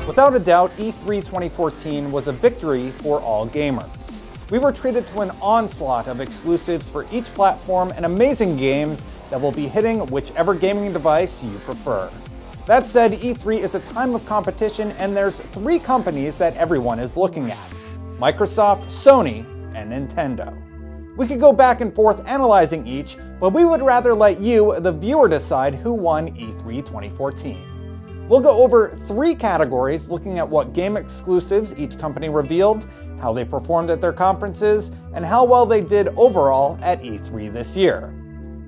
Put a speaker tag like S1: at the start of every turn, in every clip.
S1: Without a doubt, E3 2014 was a victory for all gamers. We were treated to an onslaught of exclusives for each platform and amazing games that will be hitting whichever gaming device you prefer. That said, E3 is a time of competition, and there's 3 companies that everyone is looking at: Microsoft, Sony, and Nintendo. We could go back and forth analyzing each, but we would rather let you, the viewer, decide who won E3 2014. We'll go over 3 categories, looking at what game exclusives each company revealed, how they performed at their conferences, and how well they did overall at E3 this year.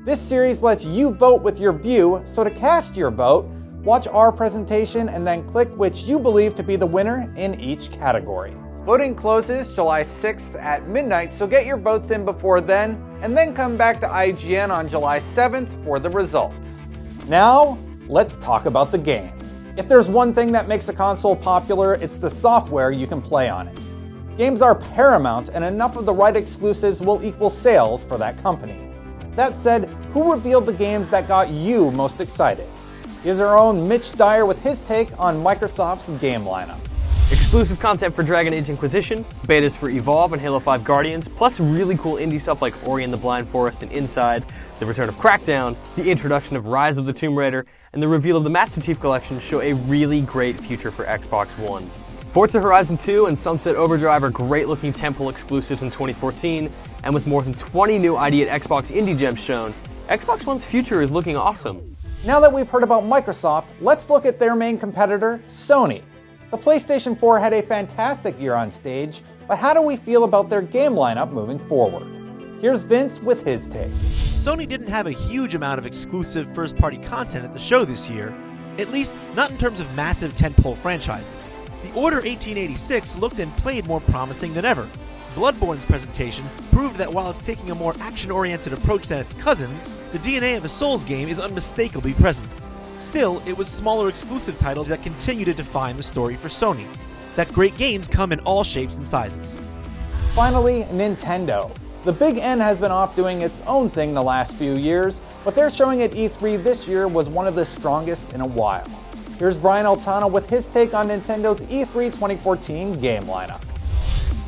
S1: This series lets you vote with your view, so to cast your vote, watch our presentation and then click which you believe to be the winner in each category. Voting closes July 6th at midnight, so get your votes in before then, and then come back to IGN on July 7th for the results. Now, let's talk about the games. If there's one thing that makes a console popular, it's the software you can play on it. Games are paramount, and enough of the right exclusives will equal sales for that company. That said, who revealed the games that got you most excited? Here's our own Mitch Dyer with his take on Microsoft's game lineup.
S2: Exclusive content for Dragon Age Inquisition, betas for Evolve and Halo 5 Guardians, plus really cool indie stuff like Ori and the Blind Forest and Inside, the return of Crackdown, the introduction of Rise of the Tomb Raider, and the reveal of the Master Chief Collection show a really great future for Xbox One. Forza Horizon 2 and Sunset Overdrive are great-looking tentpole exclusives in 2014, and with more than 20 new ID at Xbox Indie Gems shown, Xbox One's future is looking awesome.
S1: Now that we've heard about Microsoft, let's look at their main competitor, Sony. The PlayStation 4 had a fantastic year on stage, but how do we feel about their game lineup moving forward? Here's Vince with his take.
S3: Sony didn't have a huge amount of exclusive first-party content at the show this year, at least not in terms of massive tentpole franchises. The Order 1886 looked and played more promising than ever. Bloodborne's presentation proved that while it's taking a more action-oriented approach than its cousins, the DNA of a Souls game is unmistakably present. Still, it was smaller exclusive titles that continue to define the story for Sony. That great games come in all shapes and sizes.
S1: Finally, Nintendo. The Big N has been off doing its own thing the last few years, but their showing at E3 this year was one of the strongest in a while. Here's Brian Altano with his take on Nintendo's E3 2014 game lineup.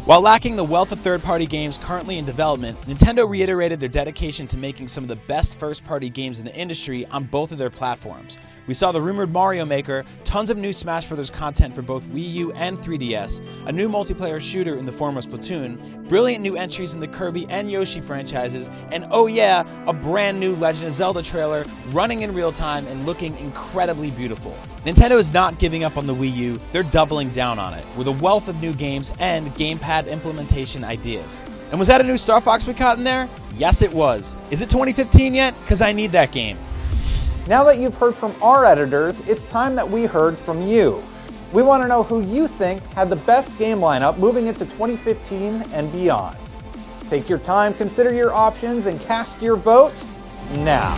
S4: While lacking the wealth of third-party games currently in development, Nintendo reiterated their dedication to making some of the best first-party games in the industry on both of their platforms. We saw the rumored Mario Maker, tons of new Smash Bros. Content for both Wii U and 3DS, a new multiplayer shooter in the form of Splatoon, brilliant new entries in the Kirby and Yoshi franchises, and oh yeah, a brand new Legend of Zelda trailer running in real time and looking incredibly beautiful. Nintendo is not giving up on the Wii U, they're doubling down on it, with a wealth of new games and gamepad implementation ideas. And was that a new Star Fox we caught in there? Yes it was. Is it 2015 yet? Because I need that game.
S1: Now that you've heard from our editors, it's time that we heard from you. We want to know who you think had the best game lineup moving into 2015 and beyond. Take your time, consider your options, and cast your vote now.